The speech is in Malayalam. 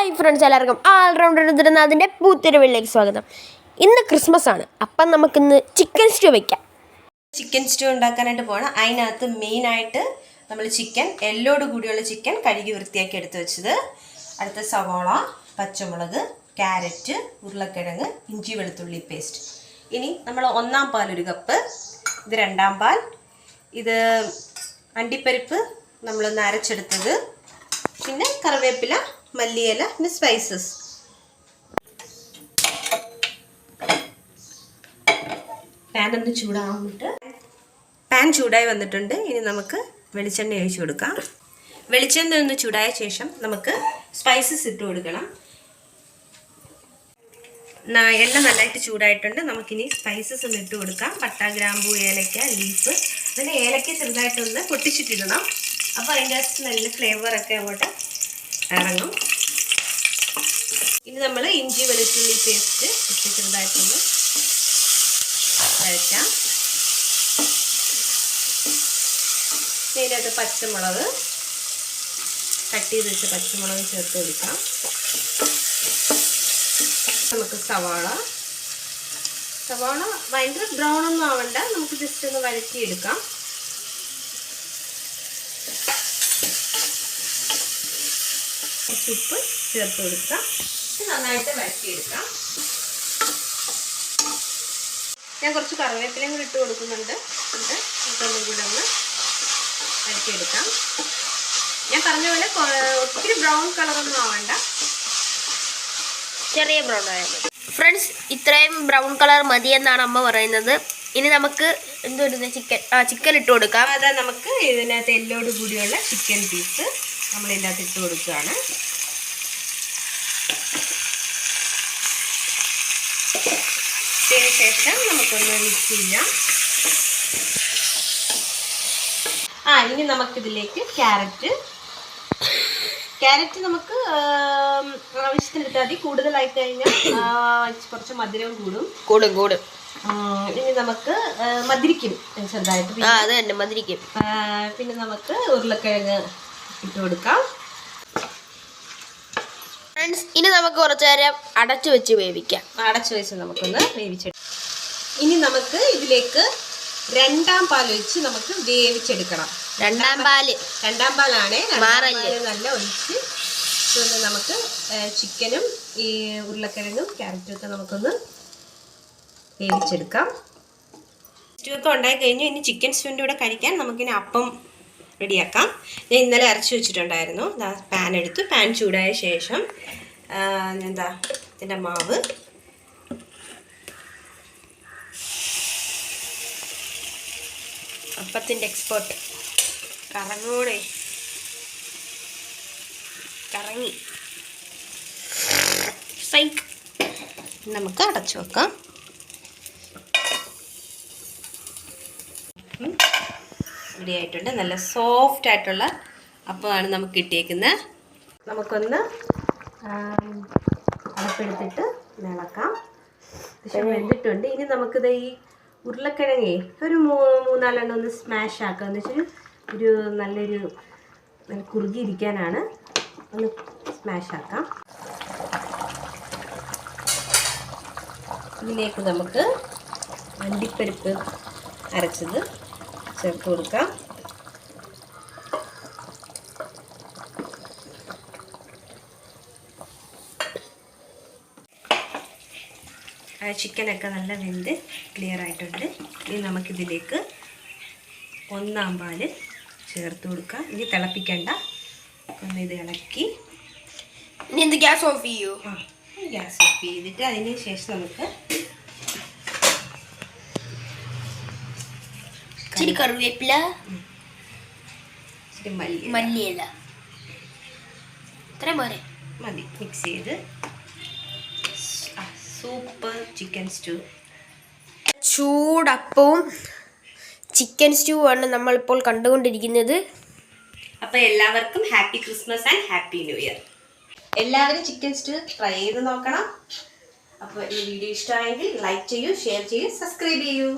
ഹായ് ഫ്രണ്ട്സ്, എല്ലാവർക്കും ആൾറൗണ്ടർ അതിൻ്റെ പൂത്തിരവിലേക്ക് സ്വാഗതം. ഇന്ന് ക്രിസ്മസ് ആണ്. അപ്പം നമുക്കിന്ന് ചിക്കൻ സ്റ്റൂ വയ്ക്കാം. ചിക്കൻ സ്റ്റൂ ഉണ്ടാക്കാനായിട്ട് പോകണം. അതിനകത്ത് മെയിനായിട്ട് നമ്മൾ ചിക്കൻ എല്ലോട് കൂടിയുള്ള ചിക്കൻ കഴുകി വൃത്തിയാക്കി എടുത്ത് വെച്ചത്, അടുത്ത സവാള, പച്ചമുളക്, ക്യാരറ്റ്, ഉരുളക്കിഴങ്ങ്, ഇഞ്ചി വെളുത്തുള്ളി പേസ്റ്റ്. ഇനി നമ്മൾ ഒന്നാം പാൽ 1 കപ്പ്, ഇത് രണ്ടാം പാൽ, ഇത് അണ്ടിപ്പരിപ്പ് നമ്മളൊന്ന് അരച്ചെടുത്തത്, പിന്നെ കറിവേപ്പില, മല്ലിയില, പിന്നെ സ്പൈസസ്. പാൻ ഒന്ന് ചൂടാവുന്നിട്ട് പാൻ ചൂടായി വന്നിട്ടുണ്ട്. ഇനി നമുക്ക് വെളിച്ചെണ്ണ ഒഴിച്ചു കൊടുക്കാം. വെളിച്ചെണ്ണ ഒന്ന് ചൂടായ ശേഷം നമുക്ക് സ്പൈസസ് ഇട്ട് കൊടുക്കണം. എണ്ണ നല്ലതായിട്ട് ചൂടായിട്ടുണ്ട്. നമുക്കിനി സ്പൈസസ് ഒന്ന് ഇട്ട് കൊടുക്കാം. പട്ട, ഗ്രാമ്പൂ, ഏലക്ക, ലീഫ്. അതിന് ഏലക്ക ചെറുതായിട്ടൊന്ന് പൊട്ടിച്ചിട്ടിടണം. അപ്പോൾ അതിൻ്റെ അകത്ത് നല്ല ഫ്ലേവറൊക്കെ അങ്ങോട്ട് ഇറങ്ങും. ഇനി നമ്മൾ ഇഞ്ചി വെളുത്തുള്ളി പേസ്റ്റ് ഇട്ട് ചെറുതായിട്ടൊന്ന് വഴറ്റാം. ഇതിനകത്ത് പച്ചമുളക് കട്ട് ചെയ്ത് വെച്ച് പച്ചമുളക് ചേർത്ത് കൊടുക്കാം. നമുക്ക് സവാള ഭയങ്കര ബ്രൗൺ ഒന്നും ആവണ്ട, നമുക്ക് ജസ്റ്റ് ഒന്ന് വഴറ്റിയെടുക്കാം. ഉപ്പ് ചേർത്ത് കൊടുക്കാം. നന്നായിട്ട് വഴറ്റിയെടുക്കാം. ഞാൻ കുറച്ച് കറിവേപ്പിലയും കൂടി ഇട്ട് കൊടുക്കുന്നുണ്ട്. ഇതൊന്നും കൂടെ ഒന്ന് വഴറ്റിയെടുക്കാം. ഞാൻ പറഞ്ഞ പോലെ ഒത്തിരി ബ്രൗൺ കളറൊന്നും ആവണ്ട, ചെറിയ ബ്രൗൺ ആയാൽ മതി. ഫ്രണ്ട്സ്, ഇത്രയും ബ്രൗൺ കളർ മതി എന്നാണ് അമ്മ പറയുന്നത്. ഇനി നമുക്ക് എന്തുവരുന്ന ചിക്കൻ ഇട്ട് കൊടുക്കാം. അതാ നമുക്ക് ഇതിനകത്ത് എല്ലോട് കൂടിയുള്ള ചിക്കൻ പീസ് നമ്മൾ ഇതിനകത്ത് ഇട്ട് കൊടുക്കുകയാണ്. ഇതിന് ശേഷം നമുക്കൊന്ന് മിക്സ് ചെയ്യാം. ഇനി നമുക്കിതിലേക്ക് ക്യാരറ്റ് നമുക്ക് ആവശ്യത്തിന് എടുത്താൽ മതി. കൂടുതലായി കഴിഞ്ഞാൽ കുറച്ച് മധുരം കൂടും. ഇനി നമുക്ക് മധുരിക്കും ചെറുതായിട്ട്. അത് തന്നെ മധുരിക്കും. പിന്നെ നമുക്ക് ഉരുളക്കിഴങ്ങ് ഇട്ട് കൊടുക്കാം. ഫ്രണ്ട്സ്, ഇനി നമുക്ക് കുറച്ച് നേരം അടച്ചു വെച്ച് വേവിക്കാം. അടച്ചു വെച്ച് നമുക്കൊന്ന് വേവിച്ചെടുക്കാം. ഇനി നമുക്ക് ഇതിലേക്ക് രണ്ടാം പാൽ ഒഴിച്ച് നമുക്ക് വേവിച്ചെടുക്കണം. രണ്ടാം പാലാണ് നല്ല ഒഴിച്ച് നമുക്ക് ചിക്കനും ഈ ഉരുളക്കിഴങ്ങും ക്യാരറ്റും ഒക്കെ നമുക്കൊന്ന് വേവിച്ചെടുക്കാം. സ്റ്റൂ ഒക്കെ ഉണ്ടായി കഴിഞ്ഞു. ഇനി ചിക്കൻ സ്റ്റൂവിൻ്റെ കൂടെ കഴിക്കാൻ നമുക്കിനി അപ്പം റെഡിയാക്കാം. ഞാൻ ഇന്നലെ അരച്ച് വെച്ചിട്ടുണ്ടായിരുന്നു. പാൻ എടുത്തു. പാൻ ചൂടായ ശേഷം ഇതിൻ്റെ മാവ് അപ്പത്തിൻ്റെ എക്സ്പേർട്ട് കറങ്ങി നമുക്ക് അടച്ചു വെക്കാം. റെഡി ആയിട്ടുണ്ട്. നല്ല സോഫ്റ്റ് ആയിട്ടുള്ള അപ്പമാണ് നമുക്ക് കിട്ടിയേക്കുന്നത്. നമുക്കൊന്ന് അടപ്പെടുത്തിട്ട് ഇളക്കാം. വെന്തിട്ടുണ്ട്. ഇനി നമുക്കിത് ഈ ഉരുളക്കിഴങ്ങേ ഒരു 3-4 ഒന്ന് സ്മാഷ് ആക്കുക. എന്ന് വെച്ചാൽ ഒരു നല്ല കുറുകിയിരിക്കാനാണ്. ഒന്ന് സ്മാഷ് ആക്കാം. ഇതിലേക്ക് നമുക്ക് അണ്ടിപ്പരിപ്പ് അരച്ചത് ചേർത്ത് കൊടുക്കാം. ചിക്കനൊക്കെ നല്ല വെന്ത് ക്ലിയർ ആയിട്ടുണ്ട്. ഇനി നമുക്കിതിലേക്ക് ഒന്നാം പാൽ ചേർത്ത് കൊടുക്കാം. ഇനി തിളപ്പിക്കണ്ട, ഒന്ന് ഇത് ഇളക്കി ഇനി എന്ത് ഗ്യാസ് ഓഫ് ചെയ്യൂ. ഗ്യാസ് ഓഫ് ചെയ്തിട്ട് അതിന് ശേഷം നമുക്ക് ഇച്ചിരി കറിവേപ്പില, ഇച്ചിരി മല്ലിയില, ഇത്രയും പോരെ മതി. മിക്സ് ചെയ്ത് സൂപ്പർ ചിക്കൻ സ്റ്റൂ. ചൂടപ്പവും ചിക്കൻ സ്റ്റൂ ആണ് നമ്മളിപ്പോൾ കണ്ടുകൊണ്ടിരിക്കുന്നത്. അപ്പോൾ എല്ലാവർക്കും happy Christmas and happy new year. എല്ലാവരും ചിക്കൻ സ്റ്റൂ ട്രൈ ചെയ്ത് നോക്കണം. അപ്പോൾ ഈ വീഡിയോ ഇഷ്ടമായെങ്കിൽ ലൈക്ക് ചെയ്യൂ, ഷെയർ ചെയ്യൂ, സബ്സ്ക്രൈബ് ചെയ്യൂ.